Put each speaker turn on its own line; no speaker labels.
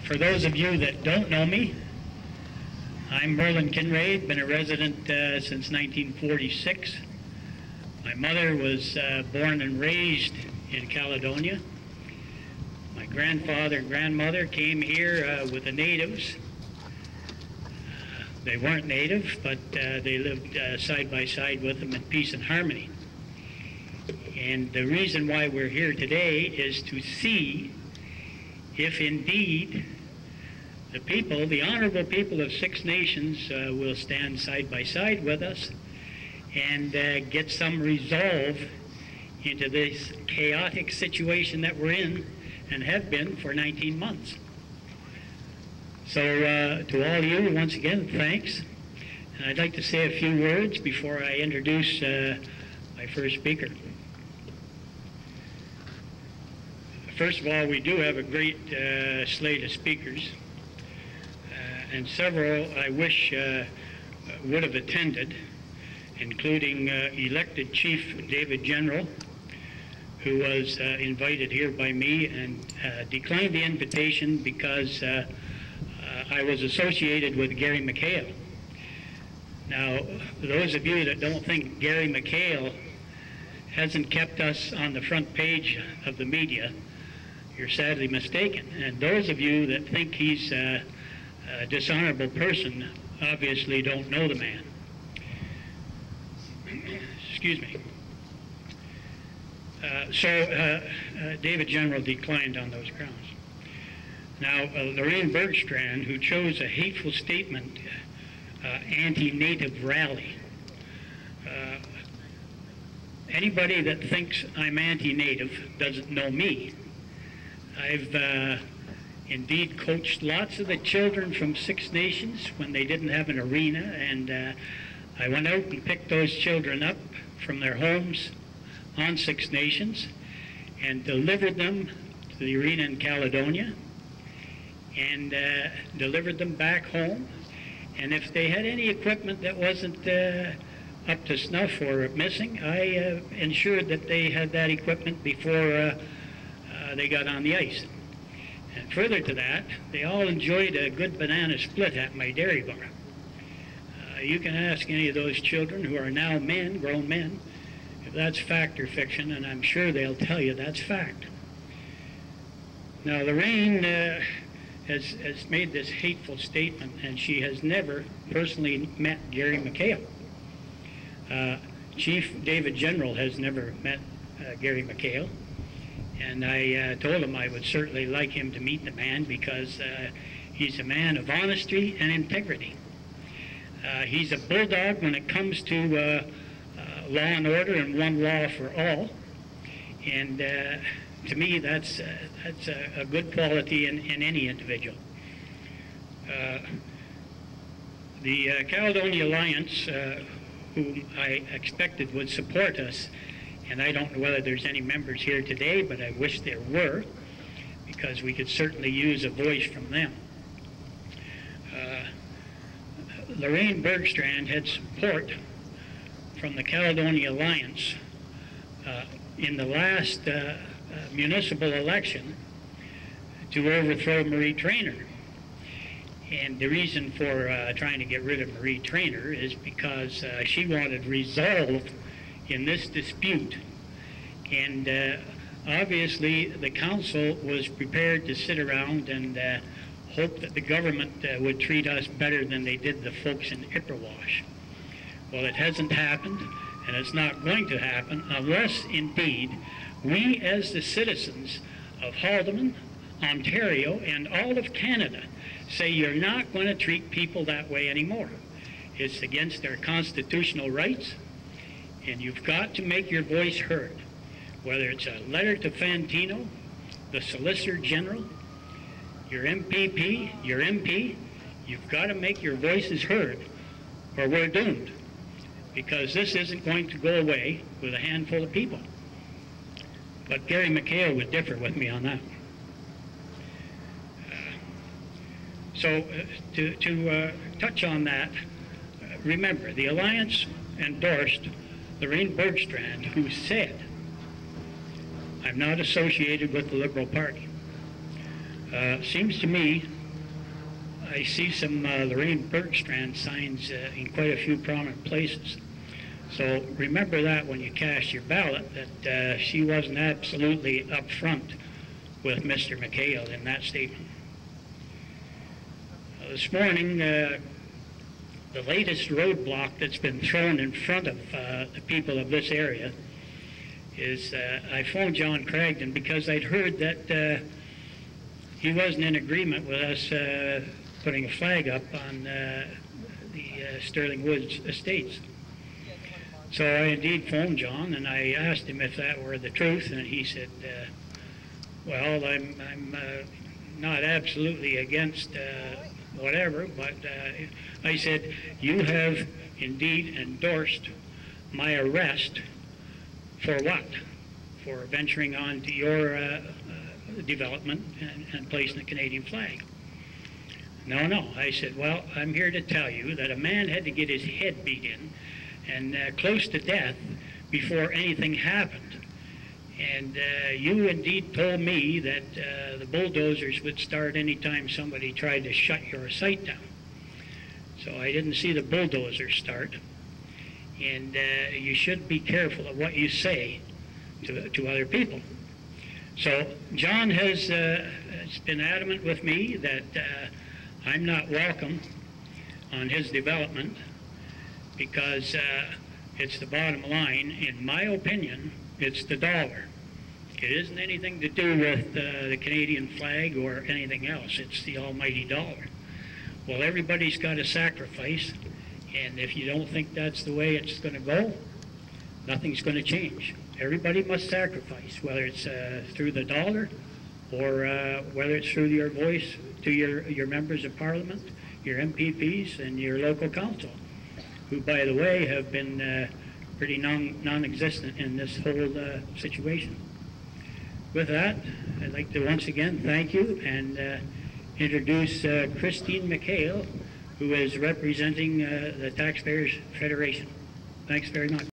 For those of you that don't know me, I'm Merlyn Kinrade, been a resident since 1946. My mother was born and raised in Caledonia. My grandfather and grandmother came here with the natives. They weren't native, but they lived side by side with them in peace and harmony. And the reason why we're here today is to see if indeed the people, the honorable people of Six Nations, will stand side by side with us and get some resolve into this chaotic situation that we're in and have been for 19 months. So to all of you, once again, thanks. And I'd like to say a few words before I introduce my first speaker. First of all, we do have a great slate of speakers, and several I wish would have attended, including elected Chief David General, who was invited here by me and declined the invitation because I was associated with Gary McHale. Now, those of you that don't think Gary McHale hasn't kept us on the front page of the media, you're sadly mistaken. And those of you that think he's a dishonorable person obviously don't know the man. Excuse me. David General declined on those grounds. Now, Lorraine Bergstrand, who chose a hateful statement, anti-native rally. Anybody that thinks I'm anti-native doesn't know me. I've indeed coached lots of the children from Six Nations when they didn't have an arena, and I went out and picked those children up from their homes on Six Nations and delivered them to the arena in Caledonia and delivered them back home. And if they had any equipment that wasn't up to snuff or missing, I ensured that they had that equipment before they got on the ice. And further to that, they all enjoyed a good banana split at my dairy bar. You can ask any of those children who are now men, grown men, if that's fact or fiction, and I'm sure they'll tell you that's fact. Now, Lorraine has made this hateful statement, and she has never personally met Gary McHale. Chief David General has never met Gary McHale. And I told him I would certainly like him to meet the man because he's a man of honesty and integrity. He's a bulldog when it comes to law and order and one law for all. And to me, that's a good quality in any individual. The Caledonia Alliance, whom I expected would support us, and I don't know whether there's any members here today, but I wish there were, because we could certainly use a voice from them. Lorraine Bergstrand had support from the Caledonia Alliance in the last municipal election to overthrow Marie Traynor. And the reason for trying to get rid of Marie Traynor is because she wanted resolve in this dispute, and obviously the council was prepared to sit around and hope that the government would treat us better than they did the folks in Ipperwash. Well, it hasn't happened, and it's not going to happen unless indeed we as the citizens of Haldimand, Ontario, and all of Canada say you're not going to treat people that way anymore. It's against their constitutional rights, and you've got to make your voice heard, whether it's a letter to Fantino, the Solicitor General, your MPP, your MP. You've got to make your voices heard, or we're doomed, because this isn't going to go away with a handful of people. But Gary McHale would differ with me on that. To touch on that, remember, the Alliance endorsed Lorraine Bergstrand, who said, I'm not associated with the Liberal Party. Seems to me I see some Lorraine Bergstrand signs in quite a few prominent places. So remember that when you cast your ballot, that she wasn't absolutely upfront with Mr. McHale in that statement. This morning, the latest roadblock that's been thrown in front of the people of this area is I phoned John Cragdon because I'd heard that he wasn't in agreement with us putting a flag up on the Sterling Woods estates. So I indeed phoned John and I asked him if that were the truth, and he said, well, I'm not absolutely against whatever, but I said, you have indeed endorsed my arrest for what? For venturing on to your development and placing a Canadian flag. No, I said, well, I'm here to tell you that a man had to get his head beat in and close to death before anything happened. And you indeed told me that the bulldozers would start anytime somebody tried to shut your site down. So I didn't see the bulldozers start. And you should be careful of what you say to other people. So John has been adamant with me that I'm not welcome on his development because it's the bottom line. In my opinion, it's the dollar. It isn't anything to do with the Canadian flag or anything else. It's the almighty dollar. Well, everybody's got to sacrifice, and if you don't think that's the way it's going to go, nothing's going to change. Everybody must sacrifice, whether it's through the dollar or whether it's through your voice to your members of parliament, your MPPs, and your local council, who, by the way, have been pretty non-existent in this whole situation. With that, I'd like to once again thank you and introduce Christine McHale, who is representing the Taxpayers Federation. Thanks very much.